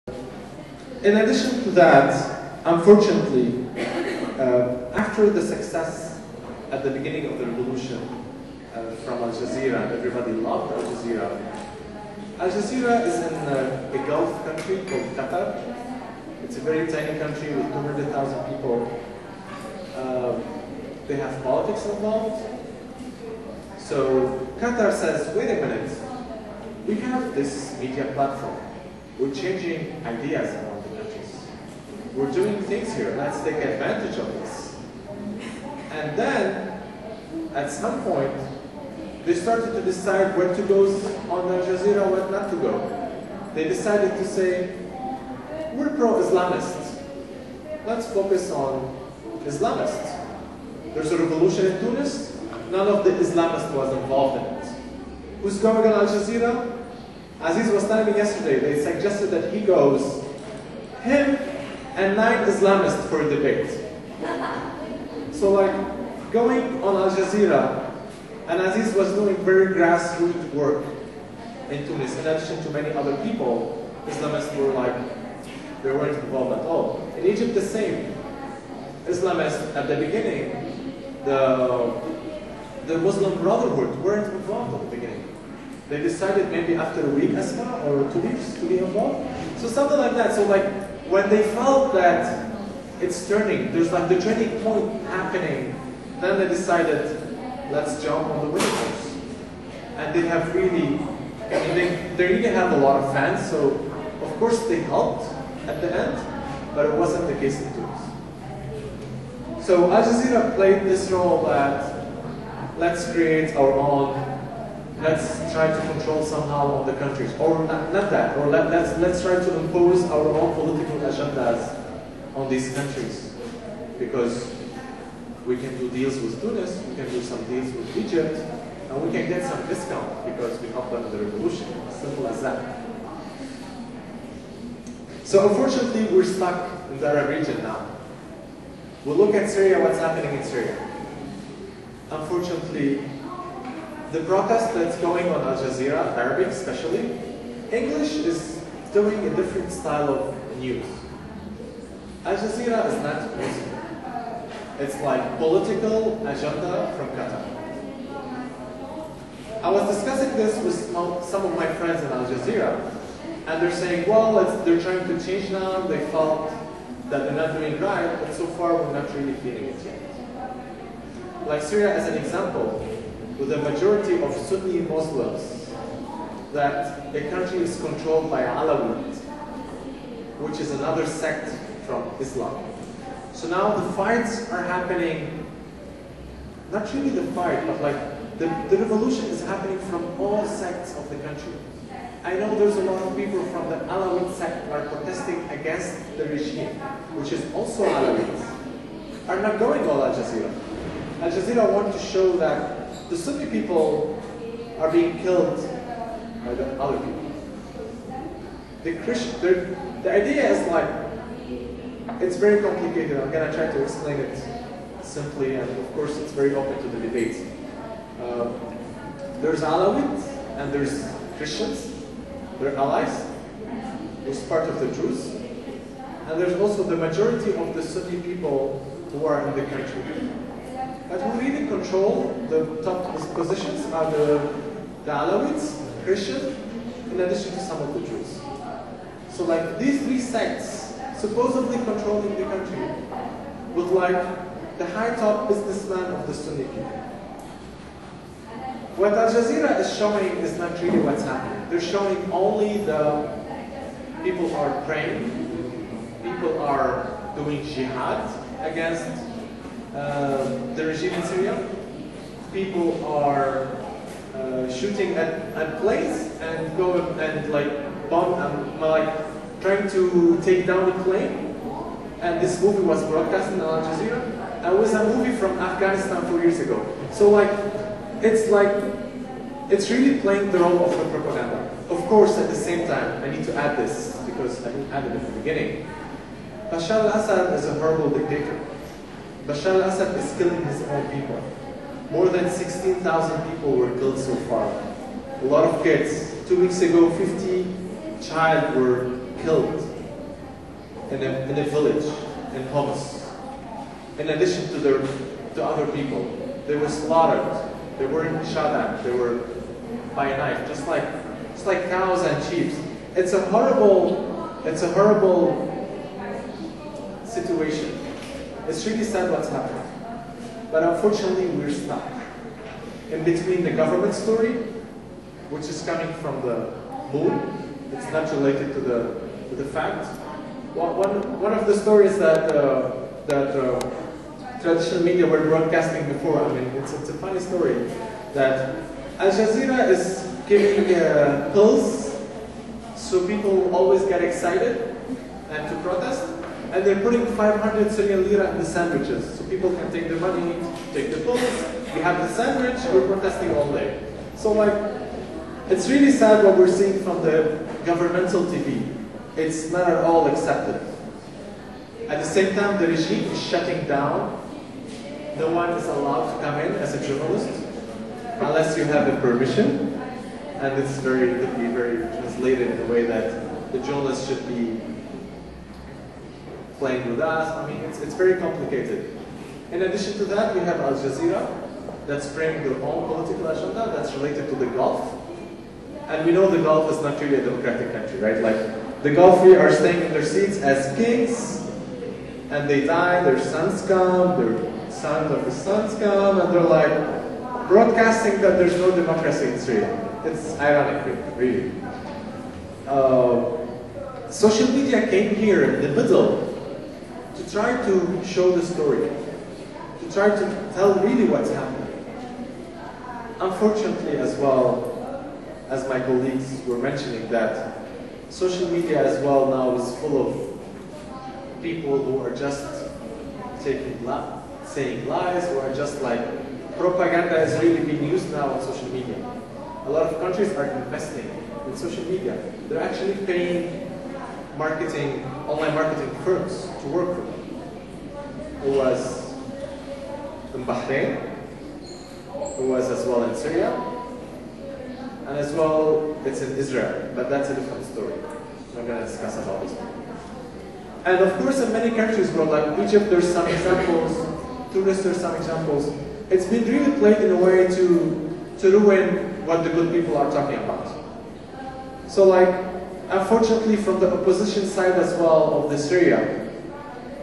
In addition to that, unfortunately, after the success at the beginning of the revolution from Al Jazeera, everybody loved Al Jazeera. Al Jazeera is in a Gulf country called Qatar. It's a very tiny country with 200,000 people. They have politics involved. So Qatar says, wait a minute, we have this media platform. We're changing ideas around the countries. We're doing things here. Let's take advantage of this. And then, at some point, they started to decide what to go on Al Jazeera, what not to go. They decided to say, we're pro-Islamists. Let's focus on Islamists. There's a revolution in Tunis. None of the Islamists was involved in it. Who's going on Al Jazeera? Aziz was telling me yesterday, they suggested that he goes, him and 9 Islamists for a debate. So like, going on Al Jazeera, and Aziz was doing very grassroots work in Tunis, in addition to many other people, Islamists were like, they weren't involved at all. In Egypt, the same. Islamists, at the beginning, the Muslim Brotherhood weren't involved at the beginning. They decided maybe after a week, Asmaa, or 2 weeks to be involved. So something like that. So like, when they felt that it's turning, there's like the turning point happening, then they decided, let's jump on the winning horse. And they have really, I mean, they really have a lot of fans, so of course they helped at the end, but it wasn't the case in Tunis. So Al Jazeera played this role that let's create our own, let's try to control somehow all the countries, or not that, or let's try to impose our own political agendas on these countries, because we can do deals with Tunis, we can do some deals with Egypt, and we can get some discount because we helped them in the revolution. As simple as that. So unfortunately, we're stuck in the Arab region now. We'll look at Syria, what's happening in Syria. Unfortunately, the protest that's going on Al Jazeera, Arabic especially, English is doing a different style of news. Al Jazeera is not news. It's like political agenda from Qatar. I was discussing this with some of my friends in Al Jazeera, and they're saying, well, they're trying to change now, they felt that they're not doing right, but so far we're not really feeling it yet. Like Syria as an example, with a majority of Sunni Muslims, that the country is controlled by Alawite, which is another sect from Islam. So now the fights are happening, not really the fight, but like the revolution is happening from all sects of the country. I know there's a lot of people from the Alawite sect who are protesting against the regime, which is also Alawites, are not going on Al Jazeera. Al Jazeera want to show that the Sunni people are being killed by the other people. The idea is like, it's very complicated. I'm going to try to explain it simply, and of course it's very open to the debate. There's Alawite and there's Christians. They're allies, who's part of the Druze. And there's also the majority of the Sunni people who are in the country. But who really control the top positions are the Alawites, Christians, in addition to some of the Druze. So like these 3 sects supposedly controlling the country with like the high top businessman of the Sunni people. What Al Jazeera is showing is not really what's happening. They're showing only the people are praying, people are doing jihad against the regime in Syria, people are shooting at planes and go and like bomb and like trying to take down the plane. And this movie was broadcast on Al Jazeera. And it was a movie from Afghanistan 4 years ago. So like, it's really playing the role of the propaganda. Of course, at the same time, I need to add this because I didn't add it at the beginning. Bashar al-Assad is a horrible dictator. Bashar al-Assad is killing his own people. More than 16,000 people were killed so far. A lot of kids. 2 weeks ago, 50 children were killed in a village, in Homs. In addition to other people, they were slaughtered. They weren't shot at. They were by a knife, just like cows and sheep. It's a horrible situation. It's really sad what's happening. But unfortunately, we're stuck in between the government story, which is coming from the moon. It's not related to the fact. One of the stories that traditional media were broadcasting before, I mean, it's a funny story, that Al Jazeera is giving pills so people always get excited and to protest, and they're putting 500 Syrian lira in the sandwiches so people can take the money, take the pills, we have the sandwich, we're protesting all day. So like, it's really sad what we're seeing from the governmental TV. It's not at all accepted. At the same time, the regime is shutting down. No one is allowed to come in as a journalist unless you have a permission. And it's could be very translated in a way that the journalist should be playing with us. I mean, it's very complicated. In addition to that, we have Al Jazeera that's bringing their own political agenda that's related to the Gulf. And we know the Gulf is not really a democratic country, right? Like, the Gulf are staying in their seats as kings, and they die, their sons come, their sons of the sons come, and they're like broadcasting that there's no democracy in Syria. It's ironic, really. Social media came here in the middle to try to show the story, to try to tell really what's happening. Unfortunately, as well, as my colleagues were mentioning, that social media as well now is full of people who are just saying lies, who are just like, propaganda is really being used now on social media. A lot of countries are investing in social media. They're actually paying online marketing firms to work for them. It was in Bahrain, it was as well in Syria, and as well it's in Israel, but that's a different story. I'm going to discuss about this one. And of course in many countries, bro, like Egypt, there's some examples, Tunis, there's some examples. It's been really played in a way to ruin what the good people are talking about. So like, unfortunately from the opposition side as well of the Syria,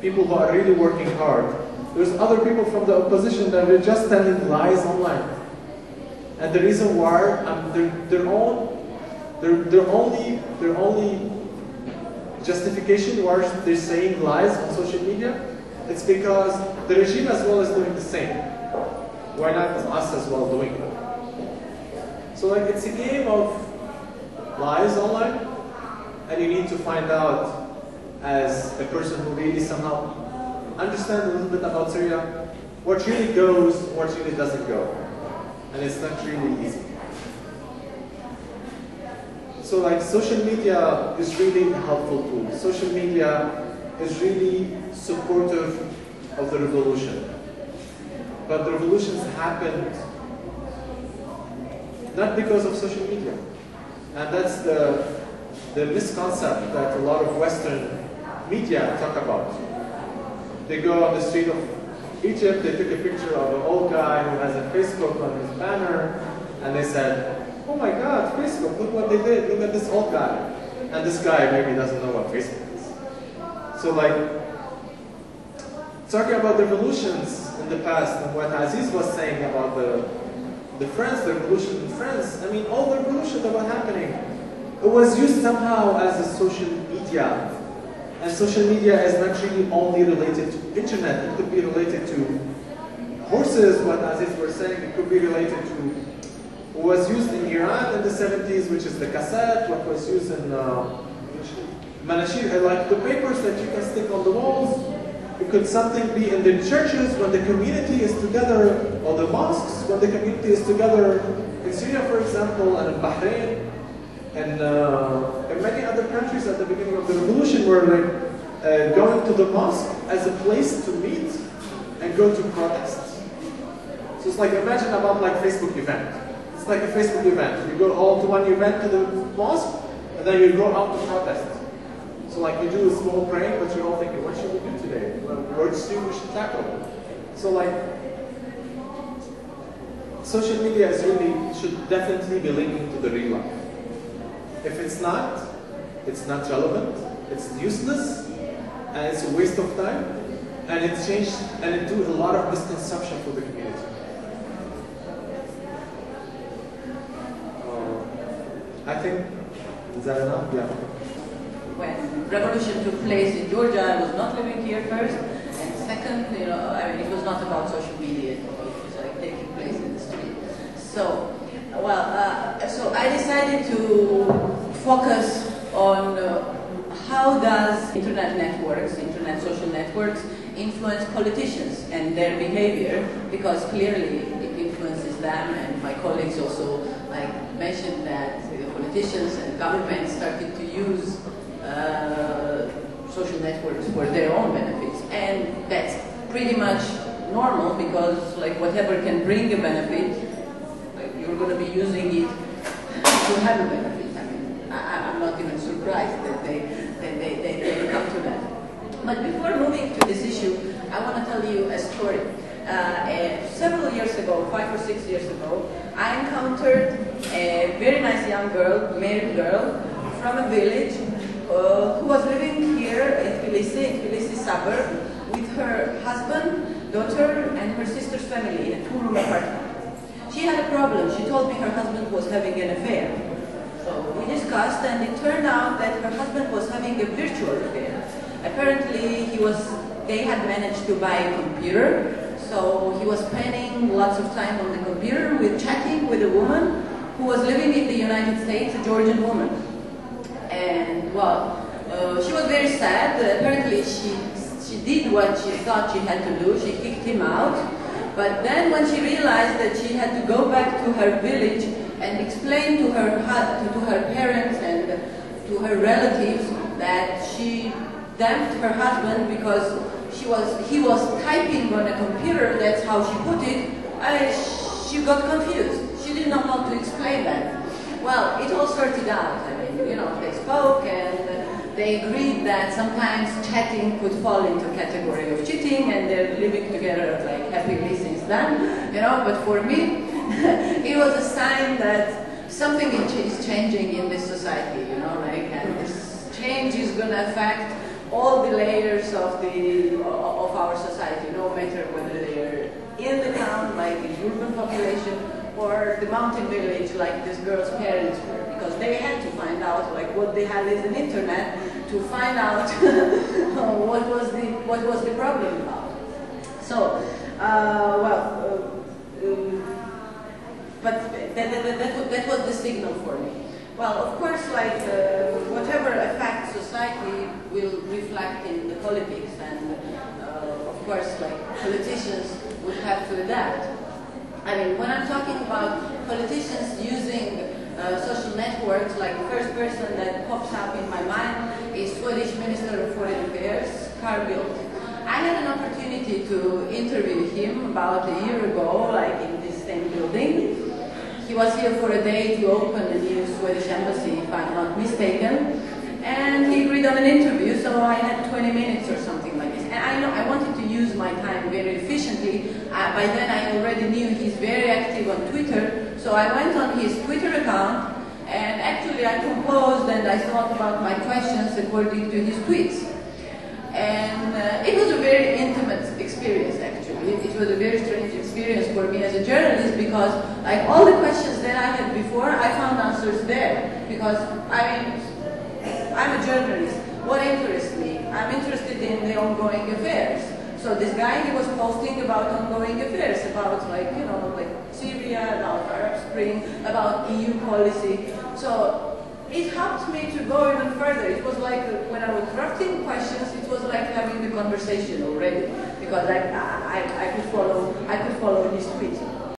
people who are really working hard, there's other people from the opposition that are just telling lies online. And the reason why, their only justification why they're saying lies on social media, it's because the regime as well is doing the same. Why not us as well doing it? So like, it's a game of lies online, and you need to find out, as a person who really somehow understands a little bit about Syria, what really goes, what really doesn't go. And it's not really easy. So like, social media is really a helpful tool. Social media is really supportive of the revolution. But the revolutions happened not because of social media. And that's the misconcept that a lot of Western media talk about. They go on the street of Egypt, they took a picture of an old guy who has a Facebook on his banner, and they said, oh my God, Facebook, look what they did, look at this old guy. And this guy maybe doesn't know what Facebook is. So like, talking about the revolutions in the past, and what Azyz was saying about the revolution in France, I mean, all the revolutions that were happening, it was used somehow as a social media. And social media is not really only related to internet, it could be related to horses, what Aziz was saying, it could be related to what was used in Iran in the 70s, which is the cassette, what was used in Manashir, like the papers that you can stick on the walls. It could something be in the churches when the community is together, or the mosques when the community is together, in Syria, for example, and in Bahrain, and in many other countries at the beginning of the revolution were like going to the mosque as a place to meet and go to protest. So it's like, imagine about like Facebook event. It's like a Facebook event. You go all to one event to the mosque, and then you go out to protest. So like we do a small prank, but you're all thinking, what should we do today? Which thing we should tackle? So like, social media is really, should definitely be linking to the real life. If it's not relevant, it's useless, and it's a waste of time, and it changed, and it do a lot of misconception for the community. I think, is that enough? Yeah. When revolution took place in Georgia, I was not living here first, and second, I mean, it was not about social media. It was like taking place in the street. So, so I decided to focus on how does internet social networks influence politicians and their behavior, because clearly it influences them, and my colleagues also mentioned that politicians and governments started to use social networks for their own benefits, and that's pretty much normal, because whatever can bring a benefit, you're going to be using it to have a benefit. I mean, I'm not even surprised that they come to that. But before moving to this issue, I want to tell you a story. Several years ago, 5 or 6 years ago, I encountered a very nice young girl, married girl, from a village who was living here in Tbilisi suburb, with her husband, daughter, and her sister's family in a 2-room apartment. She had a problem. She told me her husband was having an affair. So we discussed, and it turned out that her husband was having a virtual affair. Apparently, they had managed to buy a computer, so he was spending lots of time on the computer chatting with a woman who was living in the United States, a Georgian woman. And well, she was very sad. Apparently, she did what she thought she had to do. She kicked him out. But then when she realized that she had to go back to her village and explain to her parents and to her relatives that she dumped her husband because he was typing on a computer, that's how she put it, she got confused. She didn't know how to explain that. Well, it all sorted out. I mean, they spoke and they agreed that sometimes chatting could fall into a category of cheating, and they're living together happily since then, but for me, it was a sign that something is changing in this society, and this change is going to affect all the layers of our society, no matter whether they're in the town, like the urban population, or the mountain village, like this girl's parents were, because they had to find out what they had is an internet to find out what was the problem about. So, but that was the signal for me. Well, of course, whatever affects society will reflect in the politics, and of course, politicians would have to adapt. I mean, when I'm talking about politicians using social networks, the first person that pops up in my mind is Swedish Minister of Foreign Affairs, Carl Bildt. I had an opportunity to interview him about a year ago, in this same building. He was here for a day to open a new Swedish embassy, if I'm not mistaken, and he agreed on an interview, so I had 20 minutes or something like this. And I wanted to use my time very efficiently. By then I already knew he's very active on Twitter, so I went on his Twitter account, and actually I composed and I thought about my questions according to his tweets. And it was a very intimate experience, actually. It was a very strange experience for me as a journalist, because all the questions that I had before, I found answers there. Because, I'm a journalist. What interests me? I'm interested in the ongoing affairs. So this guy, he was posting about ongoing affairs, about Syria, about Arab Spring, about EU policy. So it helped me to go even further. It was when I was drafting questions, it was like having the conversation already, because I could follow his tweets.